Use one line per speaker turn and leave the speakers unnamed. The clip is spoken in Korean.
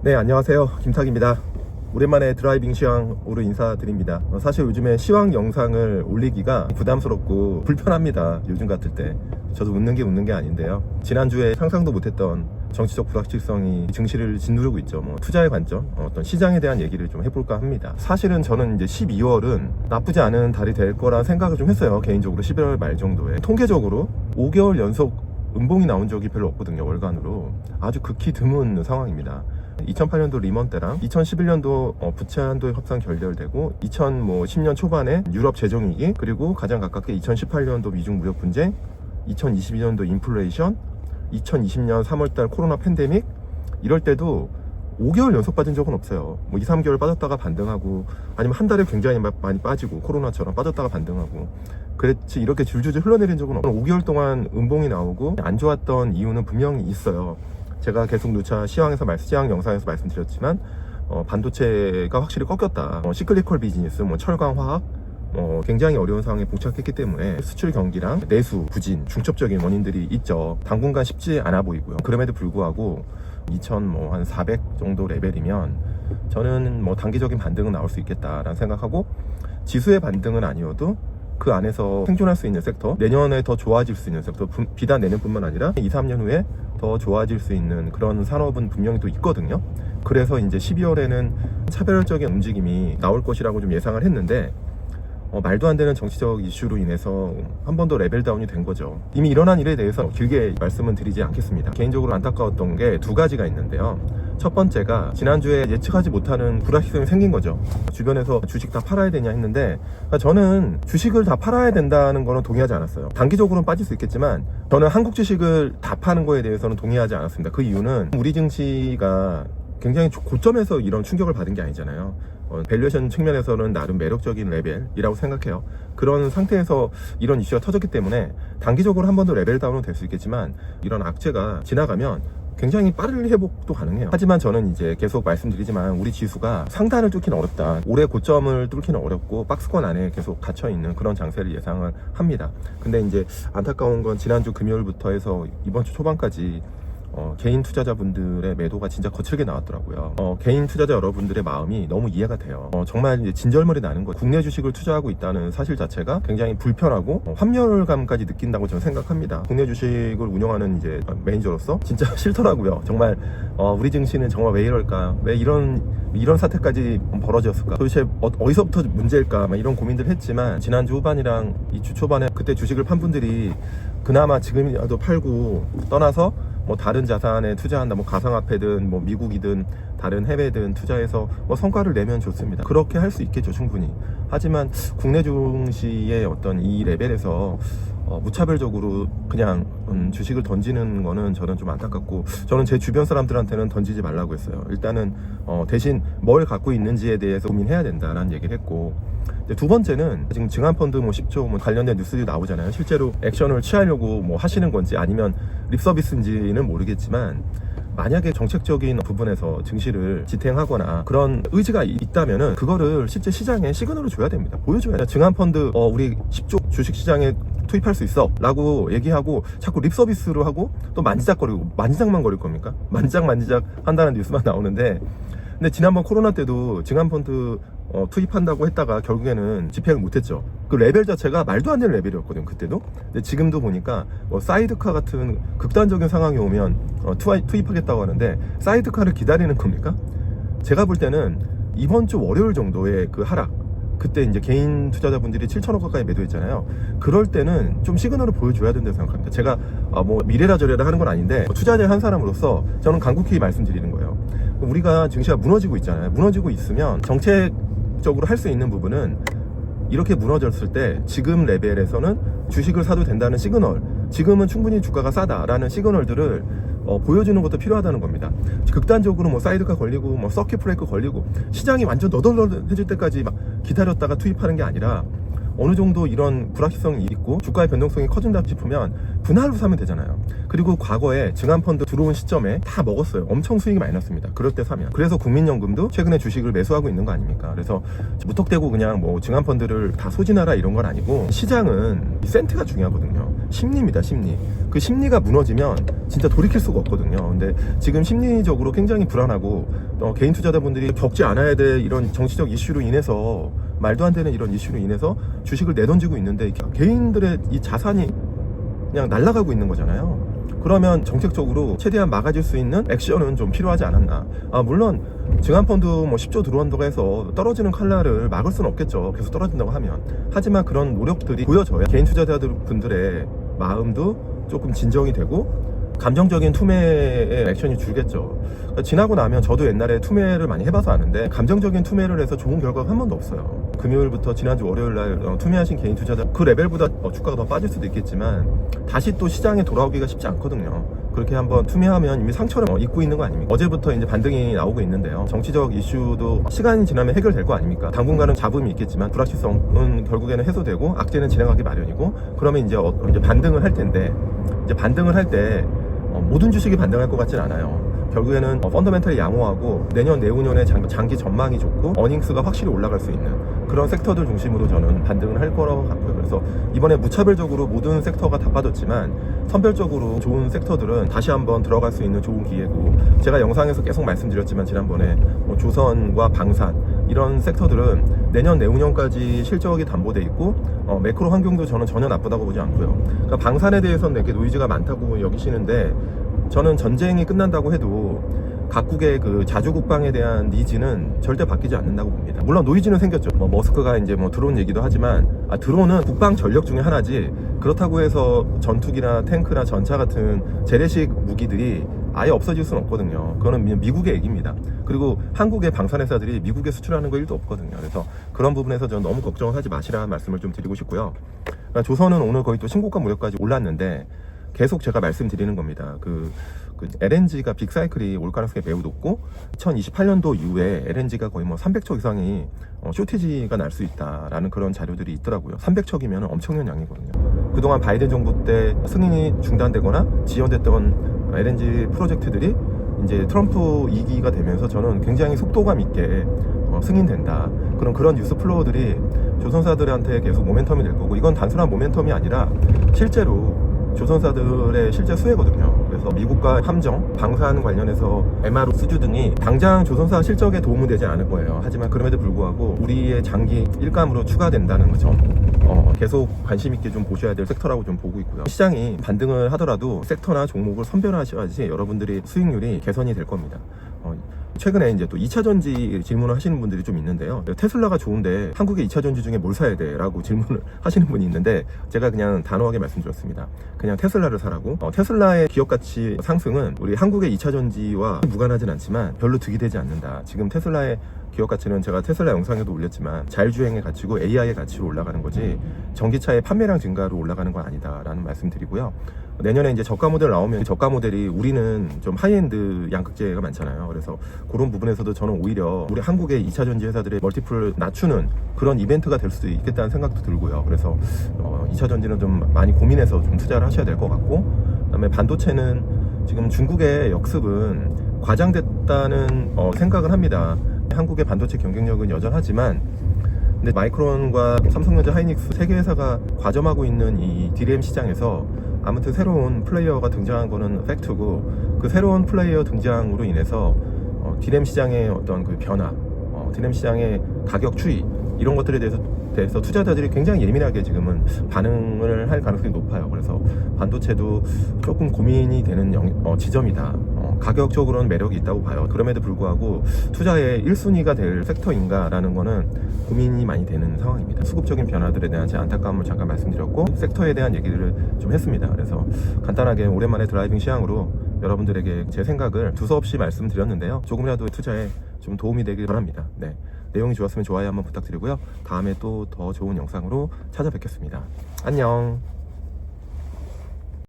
네, 안녕하세요. 김탁입니다. 오랜만에 드라이빙 시황으로 인사드립니다. 사실 요즘에 시황 영상을 올리기가 부담스럽고 불편합니다. 요즘 같을 때. 저도 웃는 게 아닌데요. 지난주에 상상도 못했던 정치적 불확실성이 증시를 짓누르고 있죠. 투자의 관점, 어떤 시장에 대한 얘기를 좀 해볼까 합니다. 사실은 저는 이제 12월은 나쁘지 않은 달이 될 거라 생각을 좀 했어요. 개인적으로 11월 말 정도에. 통계적으로 5개월 연속 음봉이 나온 적이 별로 없거든요. 월간으로. 아주 극히 드문 상황입니다. 2008년도 리먼 때랑 2011년도 부채 한도 협상 결렬되고 2010년 초반에 유럽 재정위기, 그리고 가장 가깝게 2018년도 미중 무역 분쟁, 2022년도 인플레이션, 2020년 3월달 코로나 팬데믹, 이럴 때도 5개월 연속 빠진 적은 없어요. 2, 3개월 빠졌다가 반등하고, 아니면 한 달에 굉장히 많이 빠지고, 코로나처럼 빠졌다가 반등하고, 그렇지 이렇게 줄줄줄 흘러내린 적은 없어요. 5개월 동안 음봉이 나오고 안 좋았던 이유는 분명히 있어요. 제가 계속 누차 시황 영상에서 말씀드렸지만 반도체가 확실히 꺾였다. 시클리컬 비즈니스, 철강, 화학, 굉장히 어려운 상황에 봉착했기 때문에 수출 경기랑 내수 부진, 중첩적인 원인들이 있죠. 당분간 쉽지 않아 보이고요. 그럼에도 불구하고 400 정도 레벨이면 저는 단기적인 반등은 나올 수 있겠다라는 생각하고, 지수의 반등은 아니어도 그 안에서 생존할 수 있는 섹터, 내년에 더 좋아질 수 있는 섹터, 비단 내년뿐만 아니라 2, 3년 후에 더 좋아질 수 있는 그런 산업은 분명히 또 있거든요. 그래서 이제 12월에는 차별적인 움직임이 나올 것이라고 좀 예상을 했는데, 말도 안 되는 정치적 이슈로 인해서 한 번 더 레벨 다운이 된 거죠. 이미 일어난 일에 대해서 길게 말씀은 드리지 않겠습니다. 개인적으로 안타까웠던 게 두 가지가 있는데요. 첫 번째가 지난주에 예측하지 못하는 불확실성이 생긴 거죠. 주변에서 주식 다 팔아야 되냐 했는데, 저는 주식을 다 팔아야 된다는 거는 동의하지 않았어요. 단기적으로는 빠질 수 있겠지만 저는 한국 주식을 다 파는 거에 대해서는 동의하지 않았습니다. 그 이유는 우리 증시가 굉장히 고점에서 이런 충격을 받은 게 아니잖아요. 밸류에이션 측면에서는 나름 매력적인 레벨이라고 생각해요. 그런 상태에서 이런 이슈가 터졌기 때문에 단기적으로 한 번 더 레벨 다운은 될 수 있겠지만, 이런 악재가 지나가면 굉장히 빠른 회복도 가능해요. 하지만 저는 이제 계속 말씀드리지만 우리 지수가 상단을 뚫기는 어렵다. 올해 고점을 뚫기는 어렵고 박스권 안에 계속 갇혀있는 그런 장세를 예상을 합니다. 근데 이제 안타까운 건 지난주 금요일부터 해서 이번 주 초반까지 개인 투자자분들의 매도가 진짜 거칠게 나왔더라고요. 개인 투자자 여러분들의 마음이 너무 이해가 돼요. 정말 이제 진절머리 나는 거예요. 국내 주식을 투자하고 있다는 사실 자체가 굉장히 불편하고 환멸감까지 느낀다고 저는 생각합니다. 국내 주식을 운영하는 이제 매니저로서 진짜 싫더라고요. 정말 우리 증시는 정말 왜 이럴까? 왜 이런 사태까지 벌어졌을까? 도대체 어디서부터 문제일까? 이런 고민들을 했지만, 지난주 후반이랑 이 주 초반에 그때 주식을 판 분들이 그나마 지금이라도 팔고 떠나서 다른 자산에 투자한다, 가상화폐든 미국이든 다른 해외든 투자해서 성과를 내면 좋습니다. 그렇게 할 수 있겠죠, 충분히. 하지만 국내 증시의 어떤 이 레벨에서 무차별적으로 그냥 주식을 던지는 거는 저는 좀 안타깝고, 저는 제 주변 사람들한테는 던지지 말라고 했어요. 일단은 대신 뭘 갖고 있는지에 대해서 고민해야 된다라는 얘기를 했고, 두 번째는 지금 증안펀드 10조 관련된 뉴스들이 나오잖아요. 실제로 액션을 취하려고 하시는 건지 아니면 립서비스인지는 모르겠지만, 만약에 정책적인 부분에서 증시를 지탱하거나 그런 의지가 있다면은 그거를 실제 시장에 시그널을 줘야 됩니다. 보여줘야 돼요. 증안펀드 우리 10조 주식시장에 투입할 수 있어 라고 얘기하고 자꾸 립서비스로 하고 또 만지작만 거릴 겁니까? 만지작 한다는 뉴스만 나오는데, 근데 지난번 코로나 때도 증안펀드 투입한다고 했다가 결국에는 집행을 못했죠. 그 레벨 자체가 말도 안 되는 레벨이었거든요, 그때도. 근데 지금도 보니까 사이드카 같은 극단적인 상황이 오면 투입하겠다고 하는데, 사이드카를 기다리는 겁니까? 제가 볼 때는 이번 주 월요일 정도의 그 하락, 그때 이제 개인 투자자분들이 7천억 가까이 매도했잖아요. 그럴 때는 좀 시그널을 보여줘야 된다고 생각합니다. 제가 미래라 저래라 하는 건 아닌데, 투자자 한 사람으로서 저는 간곡히 말씀드리는 거예요. 우리가 증시가 무너지고 있잖아요. 무너지고 있으면 정책적으로 할 수 있는 부분은, 이렇게 무너졌을 때 지금 레벨에서는 주식을 사도 된다는 시그널, 지금은 충분히 주가가 싸다라는 시그널들을 보여주는 것도 필요하다는 겁니다. 극단적으로 사이드카 걸리고 서킷 브레이크 걸리고 시장이 완전 너덜너덜해질 때까지 기다렸다가 투입하는 게 아니라, 어느 정도 이런 불확실성이 있고 주가의 변동성이 커진다 싶으면 분할로 사면 되잖아요. 그리고 과거에 증안펀드 들어온 시점에 다 먹었어요. 엄청 수익이 많이 났습니다. 그럴 때 사면. 그래서 국민연금도 최근에 주식을 매수하고 있는 거 아닙니까? 그래서 무턱대고 그냥 뭐 증안펀드를 다 소진하라 이런 건 아니고, 시장은 센트가 중요하거든요. 심리입니다, 심리. 그 심리가 무너지면 진짜 돌이킬 수가 없거든요. 근데 지금 심리적으로 굉장히 불안하고 개인 투자자분들이 겪지 않아야 될 이런 정치적 이슈로 인해서, 말도 안 되는 이런 이슈로 인해서 주식을 내던지고 있는데 개인들의 이 자산이 그냥 날아가고 있는 거잖아요. 그러면 정책적으로 최대한 막아줄 수 있는 액션은 좀 필요하지 않았나. 물론 증안펀드 뭐 10조 들어온다고 해서 떨어지는 칼날을 막을 수는 없겠죠. 계속 떨어진다고 하면. 하지만 그런 노력들이 보여져야 개인 투자자분들의 마음도 조금 진정이 되고 감정적인 투매의 액션이 줄겠죠. 그러니까 지나고 나면, 저도 옛날에 투매를 많이 해봐서 아는데, 감정적인 투매를 해서 좋은 결과가 한 번도 없어요. 금요일부터 지난주 월요일날 투매하신 개인 투자자, 그 레벨보다 주가가 더 빠질 수도 있겠지만 다시 또 시장에 돌아오기가 쉽지 않거든요. 그렇게 한번 투매하면 이미 상처를 입고 있는 거 아닙니까? 어제부터 이제 반등이 나오고 있는데요. 정치적 이슈도 시간이 지나면 해결될 거 아닙니까? 당분간은 잡음이 있겠지만 불확실성은 결국에는 해소되고 악재는 진행하기 마련이고, 그러면 이제 반등을 할 텐데, 이제 반등을 할 때 모든 주식이 반등할 것 같진 않아요. 결국에는 펀더멘털이 양호하고 내년 내후년에 장기 전망이 좋고 어닝스가 확실히 올라갈 수 있는 그런 섹터들 중심으로 저는 반등을 할 거라고 같고요. 그래서 이번에 무차별적으로 모든 섹터가 다 빠졌지만 선별적으로 좋은 섹터들은 다시 한번 들어갈 수 있는 좋은 기회고, 제가 영상에서 계속 말씀드렸지만 지난번에 조선과 방산 이런 섹터들은 내년 내후년까지 실적이 담보돼 있고 매크로 환경도 저는 전혀 나쁘다고 보지 않고요. 그러니까 방산에 대해서는 이렇게 노이즈가 많다고 여기시는데, 저는 전쟁이 끝난다고 해도 각국의 그 자주국방에 대한 니즈는 절대 바뀌지 않는다고 봅니다. 물론 노이즈는 생겼죠. 머스크가 이제 드론 얘기도 하지만, 드론은 국방 전력 중에 하나지, 그렇다고 해서 전투기나 탱크나 전차 같은 재래식 무기들이 아예 없어질 수는 없거든요. 그거는 미국의 얘기입니다. 그리고 한국의 방산회사들이 미국에 수출하는 거 1도 없거든요. 그래서 그런 부분에서 저는 너무 걱정을 하지 마시라 말씀을 좀 드리고 싶고요. 그러니까 조선은 오늘 거의 또 신고가 무렵까지 올랐는데, 계속 제가 말씀드리는 겁니다. 그 LNG가 빅사이클이 올 가능성이 매우 높고, 2028년도 이후에 LNG가 거의 300척 이상이 쇼티지가 날 수 있다라는 그런 자료들이 있더라고요. 300척이면 엄청난 양이거든요. 그동안 바이든 정부 때 승인이 중단되거나 지연됐던 LNG 프로젝트들이 이제 트럼프 2기가 되면서 저는 굉장히 속도감 있게 승인된다. 그런 뉴스 플로우들이 조선사들한테 계속 모멘텀이 될 거고, 이건 단순한 모멘텀이 아니라 실제로 조선사들의 실제 수혜거든요. 그래서 미국과 함정, 방산 관련해서 MRO 수주 등이 당장 조선사 실적에 도움은 되지 않을 거예요. 하지만 그럼에도 불구하고 우리의 장기 일감으로 추가된다는 점 계속 관심 있게 좀 보셔야 될 섹터라고 좀 보고 있고요. 시장이 반등을 하더라도 섹터나 종목을 선별하셔야지 여러분들이 수익률이 개선이 될 겁니다. 최근에 이제 또 2차전지 질문을 하시는 분들이 좀 있는데요. 테슬라가 좋은데 한국의 2차전지 중에 뭘 사야 돼? 라고 질문을 하시는 분이 있는데, 제가 그냥 단호하게 말씀드렸습니다. 그냥 테슬라를 사라고. 테슬라의 기업가치 상승은 우리 한국의 2차전지와 무관하진 않지만 별로 득이 되지 않는다. 지금 테슬라의 기업가치는 제가 테슬라 영상에도 올렸지만 자율주행의 가치고 AI의 가치로 올라가는 거지, 전기차의 판매량 증가로 올라가는 건 아니다라는 말씀드리고요. 내년에 이제 저가 모델 나오면, 저가 모델이 우리는 좀 하이엔드 양극재가 많잖아요. 그래서 그런 부분에서도 저는 오히려 우리 한국의 2차전지 회사들의 멀티플을 낮추는 그런 이벤트가 될 수도 있겠다는 생각도 들고요. 그래서 2차전지는 좀 많이 고민해서 좀 투자를 하셔야 될 것 같고, 그다음에 반도체는 지금 중국의 역습은 과장됐다는 생각을 합니다. 한국의 반도체 경쟁력은 여전하지만, 근데 마이크론과 삼성전자, 하이닉스 세 개 회사가 과점하고 있는 이 DRAM 시장에서 아무튼 새로운 플레이어가 등장한 거는 팩트고, 그 새로운 플레이어 등장으로 인해서 DRAM 시장의 어떤 그 변화, DRAM 시장의 가격 추이, 이런 것들에 대해서 투자자들이 굉장히 예민하게 지금은 반응을 할 가능성이 높아요. 그래서 반도체도 조금 고민이 되는 지점이다. 가격적으로는 매력이 있다고 봐요. 그럼에도 불구하고 투자의 1순위가 될 섹터인가라는 거는 고민이 많이 되는 상황입니다. 수급적인 변화들에 대한 제 안타까움을 잠깐 말씀드렸고, 섹터에 대한 얘기를 좀 했습니다. 그래서 간단하게 오랜만에 드라이빙 시향으로 여러분들에게 제 생각을 두서없이 말씀드렸는데요. 조금이라도 투자에 좀 도움이 되길 바랍니다. 네. 내용이 좋았으면 좋아요 한번 부탁드리고요. 다음에 또 더 좋은 영상으로 찾아뵙겠습니다. 안녕.